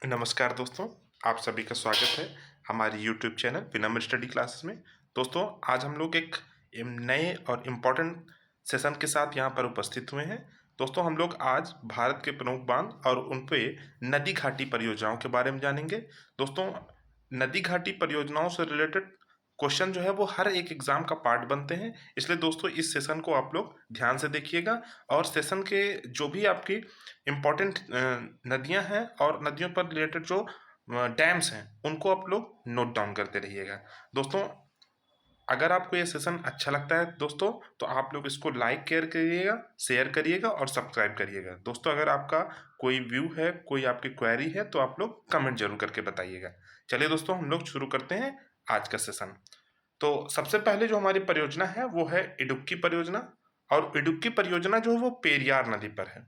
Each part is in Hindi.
नमस्कार दोस्तों, आप सभी का स्वागत है हमारी यूट्यूब चैनल विनम्र स्टडी क्लासेस में। दोस्तों, आज हम लोग एक नए और इम्पोर्टेंट सेशन के साथ यहाँ पर उपस्थित हुए हैं। दोस्तों, हम लोग आज भारत के प्रमुख बांध और उन पे नदी घाटी परियोजनाओं के बारे में जानेंगे। दोस्तों, नदी घाटी परियोजनाओं से रिलेटेड क्वेश्चन जो है वो हर एक एग्जाम का पार्ट बनते हैं, इसलिए दोस्तों इस सेशन को आप लोग ध्यान से देखिएगा और सेशन के जो भी आपकी इम्पोर्टेंट नदियां हैं और नदियों पर रिलेटेड जो डैम्स हैं उनको आप लोग नोट डाउन करते रहिएगा। दोस्तों, अगर आपको ये सेशन अच्छा लगता है दोस्तों, तो आप लोग इसको लाइक केयर करिएगा, शेयर करिएगा और सब्सक्राइब करिएगा। दोस्तों, अगर आपका कोई व्यू है, कोई आपकी क्वेरी है, तो आप लोग कमेंट जरूर करके बताइएगा। चलिए दोस्तों, हम लोग शुरू करते हैं आज का सेशन। तो सबसे पहले जो हमारी परियोजना है वो है इडुक्की परियोजना। और इडुक्की परियोजना जो है वो पेरियार नदी पर है।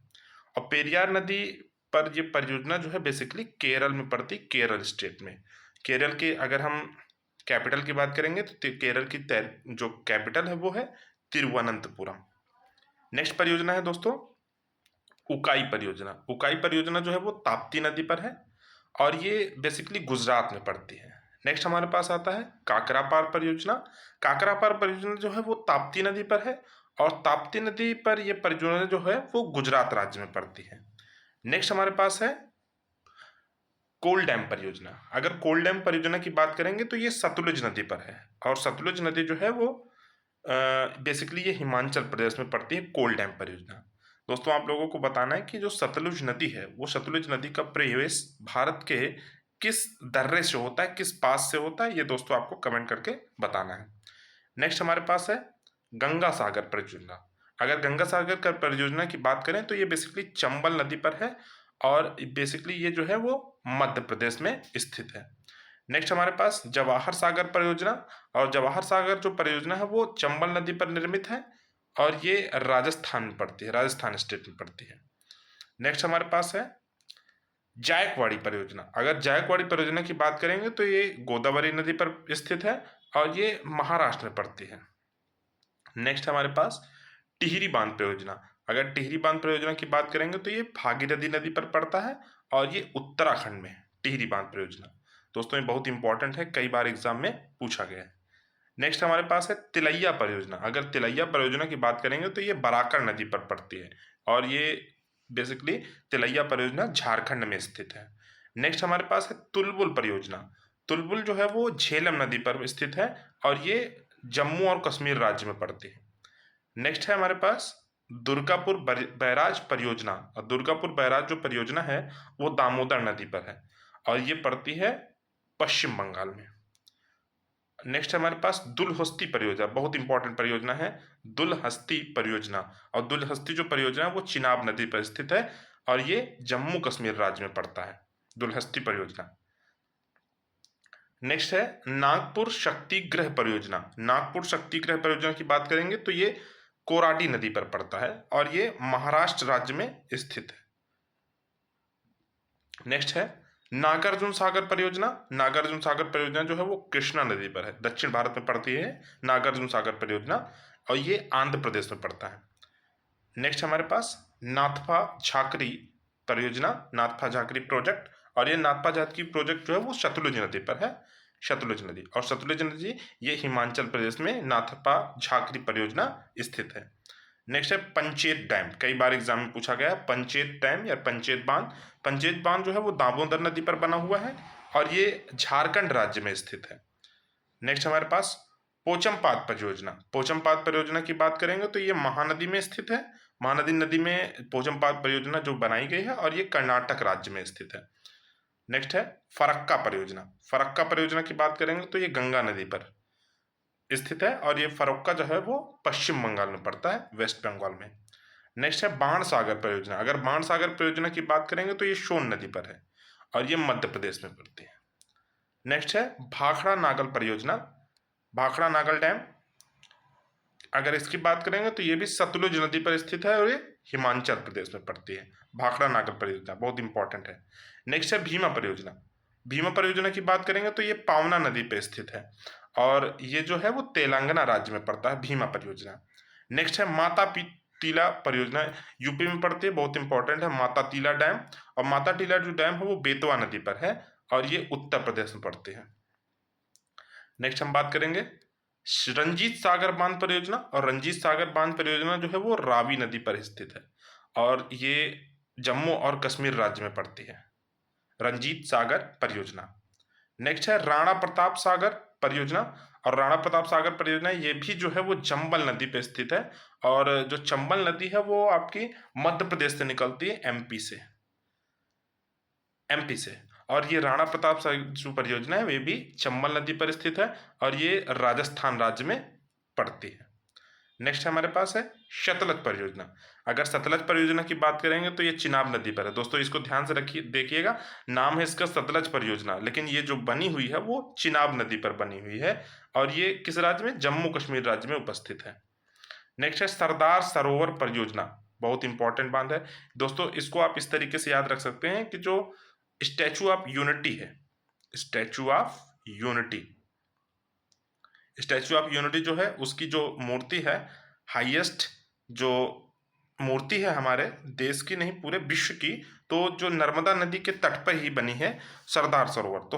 और पेरियार नदी पर ये परियोजना जो है बेसिकली केरल में पड़ती, केरल स्टेट में। केरल के अगर हम कैपिटल की बात करेंगे तो केरल की जो कैपिटल है वो है तिरुवनंतपुरम। नेक्स्ट परियोजना है दोस्तों उकाई परियोजना। उकाई परियोजना जो है वो ताप्ती नदी पर है और ये बेसिकली गुजरात में पड़ती है। नेक्स्ट हमारे पास आता है काकरापार परियोजना। काकरापार परियोजना जो है वो ताप्ती नदी पर है और ताप्ती नदी पर यह परियोजना जो है वो गुजरात राज्य में पड़ती है। नेक्स्ट हमारे पास है कोल डैम परियोजना। अगर कोल डैम परियोजना की बात करेंगे तो ये सतलुज नदी पर है और सतलुज नदी जो है वो बेसिकली ये हिमाचल प्रदेश में पड़ती है। कोल डैम परियोजना। दोस्तों, आप लोगों को बताना है कि जो सतलुज नदी है वो सतलुज नदी का प्रवेश भारत के किस दर्रे से होता है, किस पास से होता है, ये दोस्तों आपको कमेंट करके बताना है। नेक्स्ट हमारे पास है गंगा सागर परियोजना। अगर गंगा सागर का परियोजना की बात करें तो ये बेसिकली चंबल नदी पर है और बेसिकली ये जो है वो मध्य प्रदेश में स्थित है। नेक्स्ट हमारे पास जवाहर सागर परियोजना। और जवाहर सागर जो परियोजना है वो चंबल नदी पर निर्मित है और ये राजस्थान में पड़ती है, राजस्थान स्टेट में पड़ती है। नेक्स्ट हमारे पास है जायकवाड़ी परियोजना। अगर जायकवाड़ी परियोजना की बात करेंगे तो ये गोदावरी नदी पर स्थित है और ये महाराष्ट्र में पड़ती है। नेक्स्ट हमारे पास टिहरी बांध परियोजना। अगर टिहरी बांध परियोजना की बात करेंगे तो ये भागीरथी नदी पर पड़ता है और ये उत्तराखंड में है टिहरी बांध परियोजना। दोस्तों, ये बहुत इंपॉर्टेंट है, कई बार एग्जाम में पूछा गया है। नेक्स्ट हमारे पास है तिलैया परियोजना। अगर तिलैया परियोजना की बात करेंगे तो ये बराकर नदी पर पड़ती है और ये बेसिकली तिलैया परियोजना झारखंड में स्थित है। नेक्स्ट हमारे पास है तुलबुल परियोजना। तुलबुल जो है वो झेलम नदी पर स्थित है और ये जम्मू और कश्मीर राज्य में पड़ती है। नेक्स्ट है हमारे पास दुर्गापुर बैराज परियोजना। और दुर्गापुर बैराज जो परियोजना है वो दामोदर नदी पर है और ये पड़ती है पश्चिम बंगाल में। नेक्स्ट हमारे पास दुलहस्ती परियोजना, बहुत इंपॉर्टेंट परियोजना है दुलहस्ती परियोजना। और दुलहस्ती जो परियोजना है वो चिनाब नदी पर स्थित है और ये जम्मू कश्मीर राज्य में पड़ता है, दुलहस्ती परियोजना। नेक्स्ट है नागपुर शक्ति गृह परियोजना। नागपुर शक्ति गृह परियोजना की बात करेंगे तो ये कोराडी नदी पर पड़ता है और ये महाराष्ट्र राज्य में स्थित है। नेक्स्ट है नागार्जुन सागर परियोजना। नागार्जुन सागर परियोजना जो है वो कृष्णा नदी पर है, दक्षिण भारत में पड़ती है नागार्जुन सागर परियोजना और ये आंध्र प्रदेश में पड़ता है। नेक्स्ट हमारे पास नाथपा झाकरी परियोजना, नाथपा झाकरी प्रोजेक्ट। और ये नाथपा झाकरी प्रोजेक्ट जो है वो सतलुज नदी पर है, सतलुज नदी। और सतलुज नदी ये हिमाचल प्रदेश में नाथपा झाकरी परियोजना स्थित है। नेक्स्ट है पंचेत डैम। कई बार एग्जाम में पूछा गया पंचेत डैम या पंचेत बांध। पंचेत बांध जो है वो दामोदर नदी पर बना हुआ है और ये झारखंड राज्य में स्थित है। नेक्स्ट हमारे पास पोचमपात परियोजना। पोचमपात परियोजना की बात करेंगे तो ये महानदी में स्थित है। महानदी नदी में पोचमपात परियोजना जो बनाई गई है और ये कर्नाटक राज्य में स्थित है। नेक्स्ट है फरक्का परियोजना। फरक्का परियोजना की बात करेंगे तो ये गंगा नदी पर स्थित है और ये फरक्का जो है वो पश्चिम बंगाल में पड़ता है, वेस्ट बंगाल में। नेक्स्ट है बाण सागर परियोजना। अगर बाण सागर परियोजना की बात करेंगे तो ये सोन नदी पर है और ये मध्य प्रदेश में पड़ती है। नेक्स्ट है भाखड़ा नागल परियोजना, भाखड़ा नागल डैम। अगर इसकी बात करेंगे तो ये भी सतलुज नदी पर स्थित है और ये हिमाचल प्रदेश में पड़ती है। भाखड़ा नागल परियोजना बहुत इंपॉर्टेंट है। नेक्स्ट है भीमा परियोजना। भीमा परियोजना की बात करेंगे तो ये पावना नदी पर स्थित है और ये जो है वो तेलंगाना राज्य में पड़ता है, भीमा परियोजना। नेक्स्ट है टीला परियोजना यूपी में पड़ती है, बहुत इंपॉर्टेंट है। माता टीला डैम, और माता टीला जो डैम है वो बेतवा नदी पर है और ये उत्तर प्रदेश में पड़ती है। नेक्स्ट हम बात करेंगे रंजीत सागर बांध परियोजना, और रंजीत सागर बांध परियोजना जो है वो रावी नदी पर स्थित है और ये जम्मू और कश्मीर राज्य में पड़ती है, रंजीत सागर परियोजना। नेक्स्ट है राणा प्रताप सागर परियोजना, और राणा प्रताप सागर परियोजना ये भी जो है वो चंबल नदी पे स्थित है, और जो चंबल नदी है वो आपकी मध्य प्रदेश से निकलती है, एमपी से। और ये राणा प्रताप सागर जो परियोजना है वे भी चंबल नदी पर स्थित है और ये राजस्थान राज्य में पड़ती है। नेक्स्ट हमारे पास है सतलज परियोजना। अगर सतलज परियोजना की बात करेंगे तो ये चिनाब नदी पर है। दोस्तों इसको ध्यान से रखिए, देखिएगा, नाम है इसका सतलज परियोजना, लेकिन ये जो बनी हुई है वो चिनाब नदी पर बनी हुई है और ये किस राज्य में, जम्मू कश्मीर राज्य में उपस्थित है। नेक्स्ट है सरदार सरोवर परियोजना, बहुत इंपॉर्टेंट बात है दोस्तों। इसको आप इस तरीके से याद रख सकते हैं कि जो स्टैचू ऑफ यूनिटी है, statue of unity, statue of unity जो है उसकी जो मूर्ति है, हाईएस्ट जो मूर्ति है हमारे देश की नहीं पूरे विश्व की, तो जो नर्मदा नदी के तट पर ही बनी है सरदार सरोवर। तो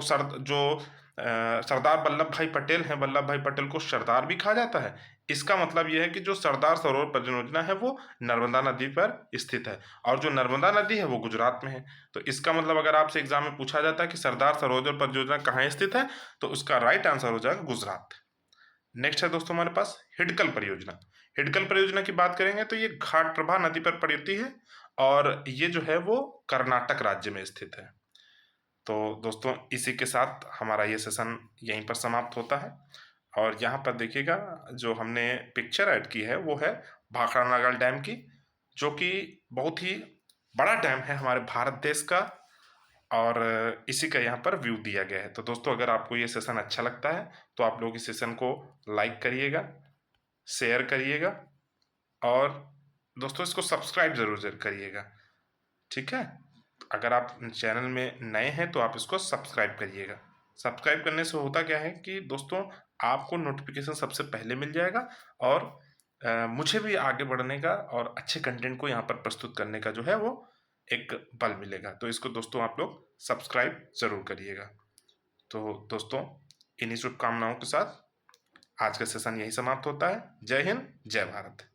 सरदार वल्लभ भाई पटेल हैं, वल्लभ भाई पटेल को सरदार भी कहा जाता है। इसका मतलब यह है कि जो सरदार सरोवर परियोजना है वो नर्मदा नदी पर स्थित है, और जो नर्मदा नदी है वो गुजरात में है। तो इसका मतलब अगर आपसे एग्जाम में पूछा जाता है कि सरदार सरोवर परियोजना कहाँ स्थित है, तो उसका राइट आंसर हो जाएगा गुजरात। नेक्स्ट है दोस्तों हमारे पास हिडकल परियोजना। हिडकल परियोजना की बात करेंगे तो ये घाटप्रभा नदी पर पड़ती है और ये जो है वो कर्नाटक राज्य में स्थित है। तो दोस्तों इसी के साथ हमारा ये सेशन यहीं पर समाप्त होता है, और यहाँ पर देखिएगा जो हमने पिक्चर ऐड की है वो है भाखड़ानागल डैम की, जो कि बहुत ही बड़ा डैम है हमारे भारत देश का, और इसी का यहाँ पर व्यू दिया गया है। तो दोस्तों अगर आपको ये सेशन अच्छा लगता है तो आप लोग इस सेशन को लाइक करिएगा, शेयर करिएगा, और दोस्तों इसको सब्सक्राइब ज़रूर करिएगा, ठीक है। अगर आप चैनल में नए हैं तो आप इसको सब्सक्राइब करिएगा। सब्सक्राइब करने से होता क्या है कि दोस्तों आपको नोटिफिकेशन सबसे पहले मिल जाएगा, और मुझे भी आगे बढ़ने का और अच्छे कंटेंट को यहाँ पर प्रस्तुत करने का जो है वो एक बल मिलेगा। तो इसको दोस्तों आप लोग सब्सक्राइब ज़रूर करिएगा। तो दोस्तों इन्हीं शुभकामनाओं के साथ आज का सेशन यही समाप्त होता है। जय हिंद, जय भारत।